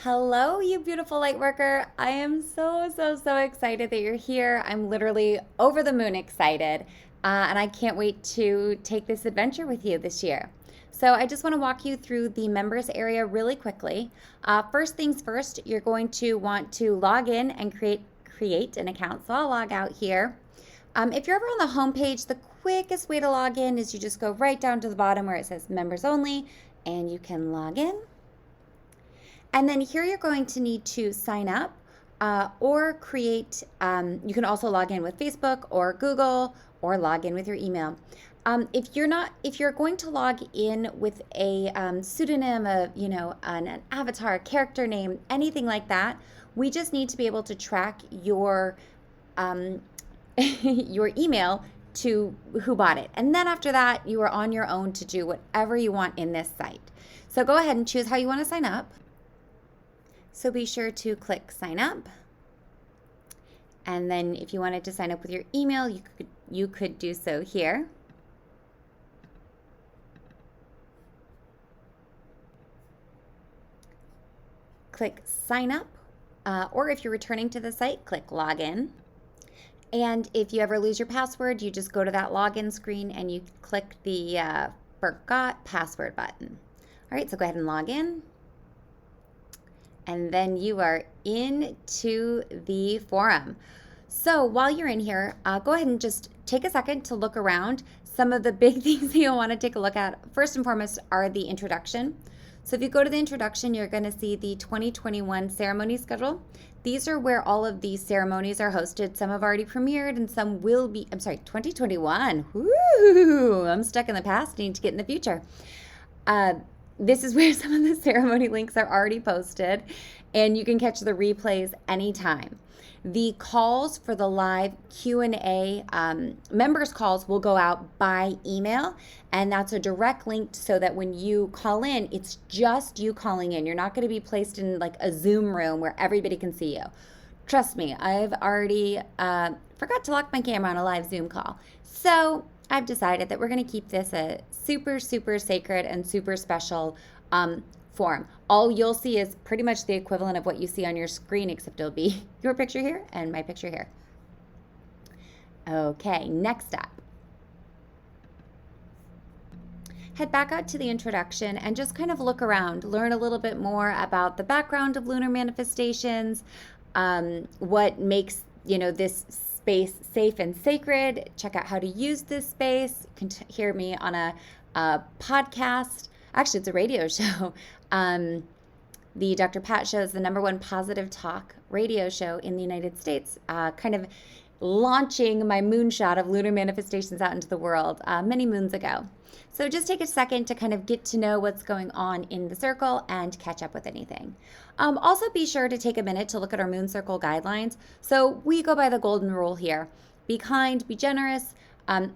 Hello, you beautiful light worker. I am so excited that you're here. I'm literally over the moon excited, and I can't wait to take this adventure with you this year. So, I just want to walk you through the members area really quickly. First things first, you're going to want to log in and create an account. So, I'll log out here. If you're ever on the home page, the quickest way to log in is you just go right down to the bottom where it says members only, and you can log in. And then here you're going to need to sign up or create, you can also log in with Facebook or Google or log in with your email. If you're going to log in with a pseudonym, an avatar, a character name, anything like that, we just need to be able to track your your email to who bought it. And then after that, you are on your own to do whatever you want in this site. So go ahead and choose how you want to sign up. So be sure to click sign up. And then if you wanted to sign up with your email, you could do so here. Click sign up, or if you're returning to the site, click login. And if you ever lose your password, you just go to that login screen and you click the forgot password button. All right, so go ahead and log in. And then you are into the forum. So while you're in here, go ahead and just take a second to look around. Some of the big things that you'll want to take a look at, first and foremost, are the introduction. So if you go to the introduction, you're going to see the 2021 ceremony schedule. These are where all of these ceremonies are hosted. Some have already premiered and some will be, 2021. Woo! I'm stuck in the past, need to get in the future. This is where some of the ceremony links are already posted, and you can catch the replays anytime. The calls for the live Q&A members calls will go out by email, and that's a direct link so that when you call in, it's just you calling in. You're not going to be placed in like a Zoom room where everybody can see you. Trust me, I've already forgot to lock my camera on a live Zoom call. So I've decided that we're going to keep this a super sacred and super special form. All you'll see is pretty much the equivalent of what you see on your screen, except it'll be your picture here and my picture here. Okay, next up. Head back out to the introduction and just kind of look around, learn a little bit more about the background of lunar manifestations, what makes this space safe and sacred. Check out how to use this space. You can hear me on a podcast. Actually, it's a radio show. The Dr. Pat Show is the #1 positive talk radio show in the United States, kind of launching my moonshot of lunar manifestations out into the world many moons ago. So just take a second to kind of get to know what's going on in the circle and catch up with anything. Also be sure to take a minute to look at our moon circle guidelines. So we go by the golden rule here. Be kind, be generous,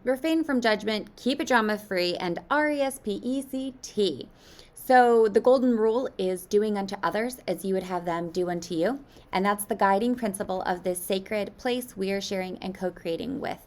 refrain from judgment, keep it drama free, and RESPECT. So the golden rule is doing unto others as you would have them do unto you. And that's the guiding principle of this sacred place we are sharing and co-creating with.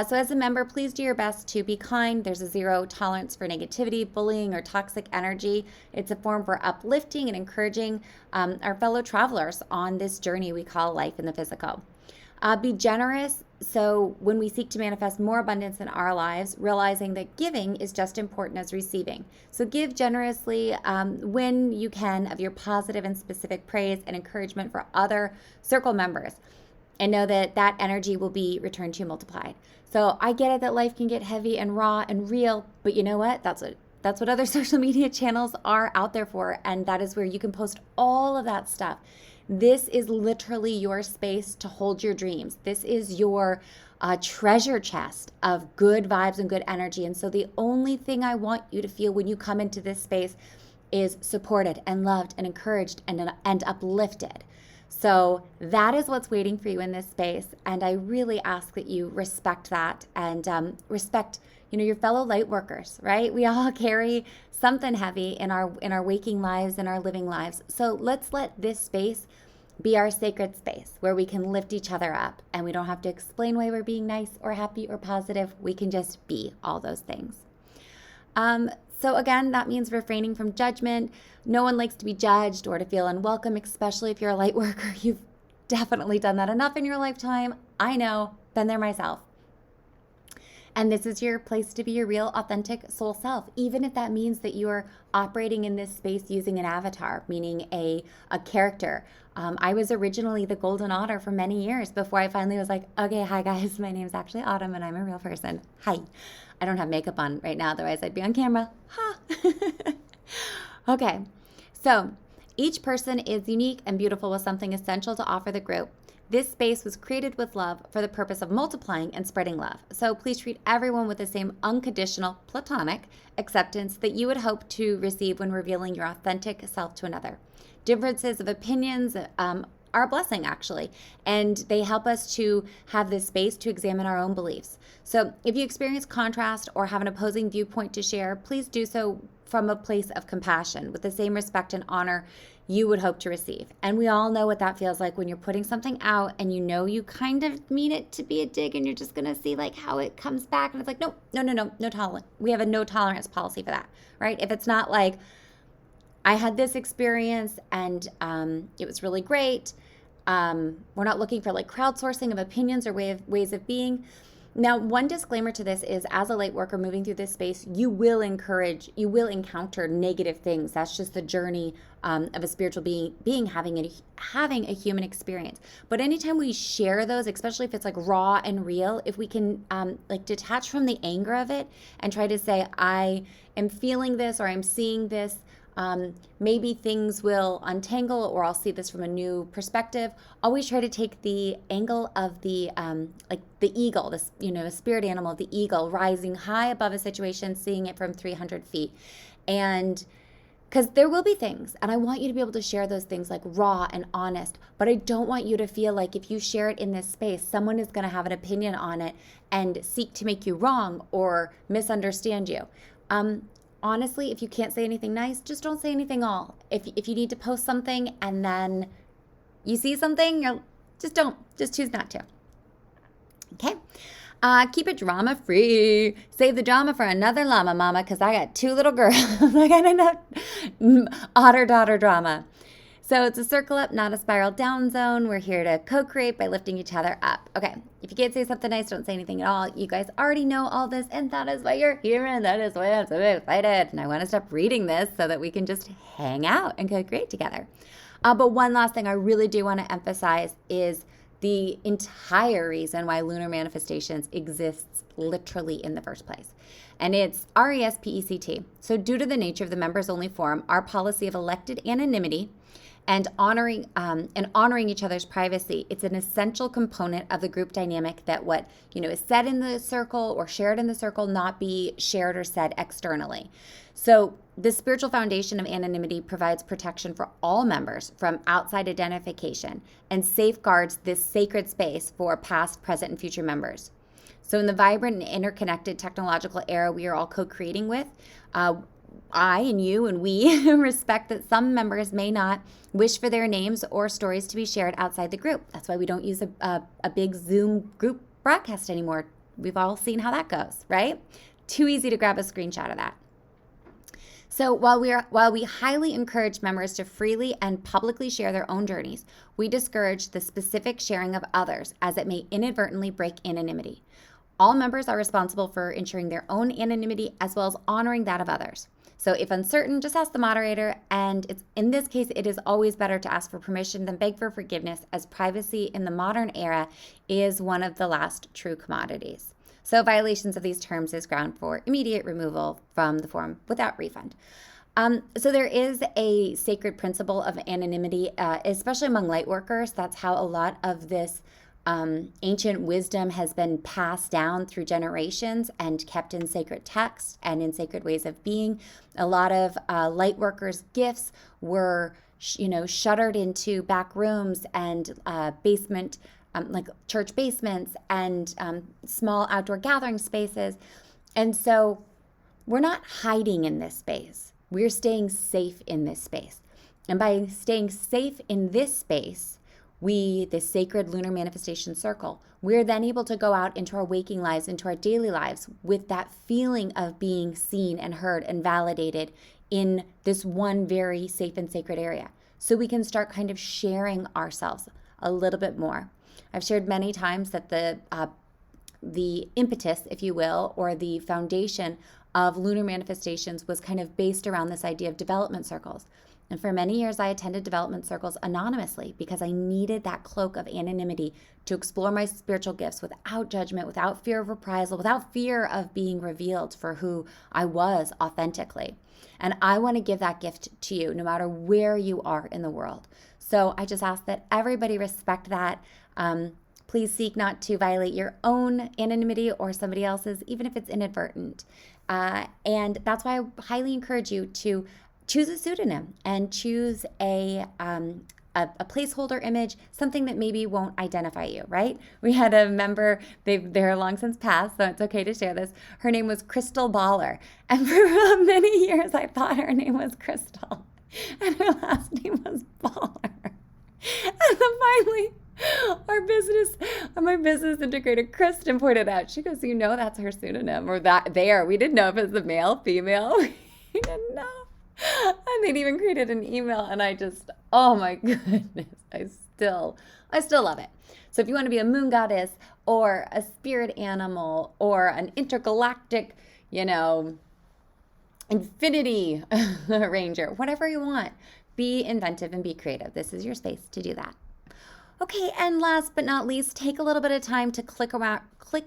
So as a member, please do your best to be kind. There's a zero tolerance for negativity, bullying, or toxic energy. It's a form for uplifting and encouraging our fellow travelers on this journey we call life in the physical. Be generous. So when we seek to manifest more abundance in our lives, realizing that giving is just important as receiving. So give generously when you can of your positive and specific praise and encouragement for other circle members. And know that that energy will be returned to you multiplied. So I get it that life can get heavy and raw and real, but you know what? That's what other social media channels are out there for, and that is where you can post all of that stuff. This is literally your space to hold your dreams. This is your treasure chest of good vibes and good energy. And so the only thing I want you to feel when you come into this space is supported and loved and encouraged and uplifted. So that is what's waiting for you in this space. And I really ask that you respect that and respect, your fellow light workers, right? We all carry something heavy in our waking lives and our living lives. So let's let this space be our sacred space where we can lift each other up and we don't have to explain why we're being nice or happy or positive. We can just be all those things. So again, that means refraining from judgment. No one likes to be judged or to feel unwelcome, especially if you're a light worker. You've definitely done that enough in your lifetime. I know, been there myself. And this is your place to be your real, authentic soul self, even if that means that you are operating in this space using an avatar, meaning a character. I was originally the Golden Otter for many years before I finally was like, okay, hi guys, my name's actually Autumn and I'm a real person. Hi. I don't have makeup on right now, otherwise I'd be on camera. Ha! Okay, so each person is unique and beautiful with something essential to offer the group. This space was created with love for the purpose of multiplying and spreading love. So please treat everyone with the same unconditional, platonic acceptance that you would hope to receive when revealing your authentic self to another. Differences of opinions are a blessing, actually, and they help us to have this space to examine our own beliefs. So if you experience contrast or have an opposing viewpoint to share, please do so from a place of compassion with the same respect and honor you would hope to receive. And we all know what that feels like when you're putting something out and you know you kind of mean it to be a dig and you're just going to see like how it comes back. And it's like, no tolerance. We have a no tolerance policy for that, right? If it's not like, I had this experience and it was really great. We're not looking for like crowdsourcing of opinions or ways of being. Now, one disclaimer to this is, as a light worker moving through this space, you will encounter negative things. That's just the journey of a spiritual being having a human experience. But anytime we share those, especially if it's like raw and real, if we can like detach from the anger of it and try to say, I am feeling this or I'm seeing this, maybe things will untangle or I'll see this from a new perspective. Always try to take the angle of the like the eagle, this a spirit animal of the eagle rising high above a situation, seeing it from 300 feet. And because there will be things, and I want you to be able to share those things like raw and honest, but I don't want you to feel like if you share it in this space, someone is going to have an opinion on it and seek to make you wrong or misunderstand you. Honestly, if you can't say anything nice, just don't say anything all. If you need to post something and then you see something, just choose not to. Okay? Keep it drama free. Save the drama for another llama mama because I got 2 little girls. I got enough otter daughter drama. So it's a circle up, not a spiral down zone. We're here to co-create by lifting each other up. Okay, if you can't say something nice, don't say anything at all. You guys already know all this, and that is why you're here, and that is why I'm so excited. And I want to stop reading this so that we can just hang out and co-create together. But one last thing I really do want to emphasize is the entire reason why Lunar Manifestations exists literally in the first place. And it's RESPECT. So due to the nature of the members-only forum, our policy of elected anonymity and honoring each other's privacy, it's an essential component of the group dynamic that what is said in the circle or shared in the circle not be shared or said externally. So the spiritual foundation of anonymity provides protection for all members from outside identification and safeguards this sacred space for past, present, and future members. So in the vibrant and interconnected technological era we are all co-creating with, I and you and we respect that some members may not wish for their names or stories to be shared outside the group. That's why we don't use a big Zoom group broadcast anymore. We've all seen how that goes, right? Too easy to grab a screenshot of that. So while we highly encourage members to freely and publicly share their own journeys, we discourage the specific sharing of others as it may inadvertently break anonymity. All members are responsible for ensuring their own anonymity as well as honoring that of others. So if uncertain, just ask the moderator, and in this case, it is always better to ask for permission than beg for forgiveness, as privacy in the modern era is one of the last true commodities. So violations of these terms is ground for immediate removal from the forum without refund. So there is a sacred principle of anonymity, especially among light workers. That's how a lot of this ancient wisdom has been passed down through generations and kept in sacred texts and in sacred ways of being. A lot of light workers' gifts were, shuttered into back rooms and basement, like church basements and small outdoor gathering spaces. And so we're not hiding in this space. We're staying safe in this space. And by staying safe in this space, this sacred lunar manifestation circle, we're then able to go out into our waking lives, into our daily lives with that feeling of being seen and heard and validated in this one very safe and sacred area. So we can start kind of sharing ourselves a little bit more. I've shared many times that the impetus, if you will, or the foundation of lunar manifestations was kind of based around this idea of development circles. And for many years, I attended development circles anonymously because I needed that cloak of anonymity to explore my spiritual gifts without judgment, without fear of reprisal, without fear of being revealed for who I was authentically. And I want to give that gift to you no matter where you are in the world. So I just ask that everybody respect that. Please seek not to violate your own anonymity or somebody else's, even if it's inadvertent. And that's why I highly encourage you to choose a pseudonym and choose a placeholder image, something that maybe won't identify you, right? We had a member, they're long since passed, so it's okay to share this. Her name was Crystal Baller. And for many years, I thought her name was Crystal. And her last name was Baller. And then finally, my business integrator, Kristen, pointed out, she goes, that's her pseudonym, or that there. We didn't know if it was a male, female. We didn't know. And they'd even created an email, and I just, oh my goodness, I still love it. So if you want to be a moon goddess or a spirit animal or an intergalactic, infinity ranger, whatever you want, be inventive and be creative. This is your space to do that. Okay, and last but not least, take a little bit of time to click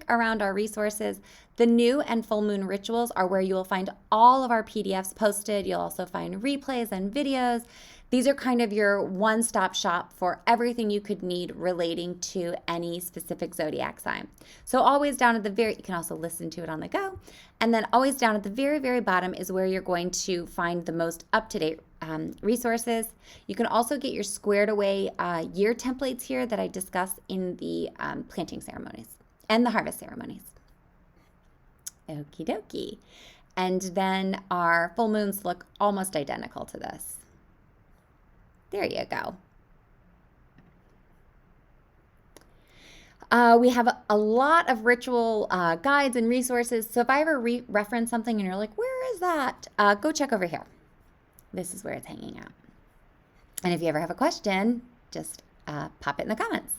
around our resources. The new and full moon rituals are where you will find all of our PDFs posted. You'll also find replays and videos. These are kind of your one-stop shop for everything you could need relating to any specific zodiac sign. So always down at the you can also listen to it on the go. And then always down at the very, very bottom is where you're going to find the most up-to-date resources. You can also get your squared away year templates here that I discuss in the planting ceremonies and the harvest ceremonies. Okie dokie. And then our full moons look almost identical to this. There you go. We have a lot of ritual guides and resources. So if I ever reference something and you're like, where is that? Go check over here. This is where it's hanging out. And if you ever have a question, just pop it in the comments.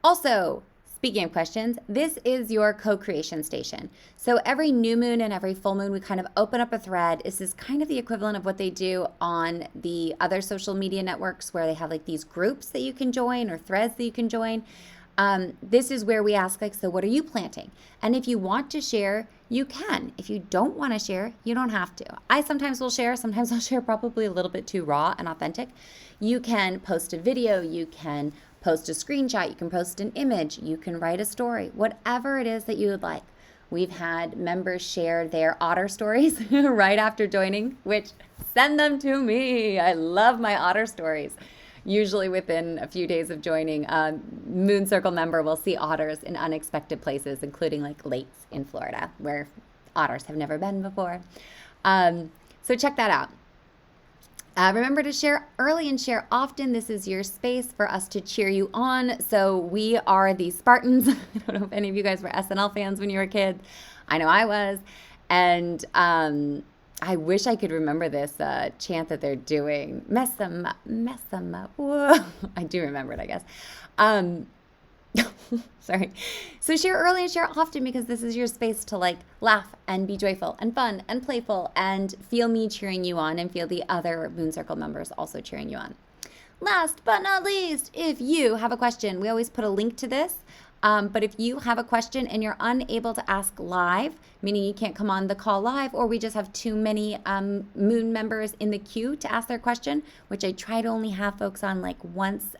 Also, speaking of questions, this is your co-creation station. So every new moon and every full moon, we kind of open up a thread. This is kind of the equivalent of what they do on the other social media networks where they have like these groups that you can join or threads that you can join. This is where we ask, so what are you planting? And if you want to share, you can. If you don't want to share, you don't have to. I sometimes will share. Sometimes I'll share probably a little bit too raw and authentic. You can post a video. You can post a screenshot. You can post an image. You can write a story. Whatever it is that you would like. We've had members share their otter stories right after joining, which send them to me. I love my otter stories. Usually within a few days of joining, a Moon Circle member will see otters in unexpected places, including like lakes in Florida, where otters have never been before. So check that out. Remember to share early and share often. This is your space for us to cheer you on. So we are the Spartans. I don't know if any of you guys were SNL fans when you were kids. I know I was. And I wish I could remember this chant that they're doing. Mess them up, mess them up. Whoa. I do remember it, I guess. Sorry. So share early and share often because this is your space to like laugh and be joyful and fun and playful and feel me cheering you on and feel the other Moon Circle members also cheering you on. Last but not least, if you have a question, we always put a link to this. But if you have a question and you're unable to ask live, meaning you can't come on the call live, or we just have too many Moon members in the queue to ask their question, which I try to only have folks on like once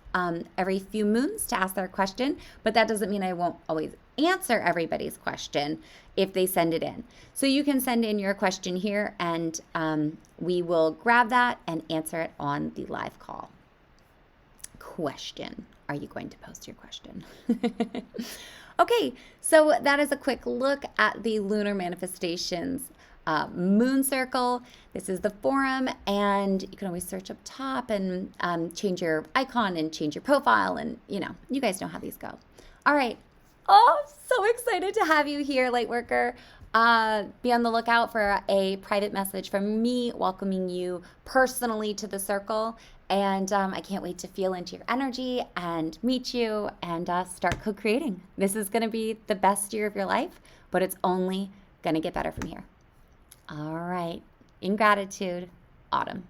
every few moons to ask their question, but that doesn't mean I won't always answer everybody's question if they send it in. So you can send in your question here and we will grab that and answer it on the live call. Question. Are you going to post your question? Okay, so that is a quick look at the lunar manifestations moon circle. This is the forum, and you can always search up top and change your icon and change your profile, and you guys know how these go. All right. Oh, so excited to have you here, Lightworker. Be on the lookout for a private message from me welcoming you personally to the circle. And I can't wait to feel into your energy and meet you and start co-creating. This is going to be the best year of your life, but it's only going to get better from here. All right. In gratitude, Autumn.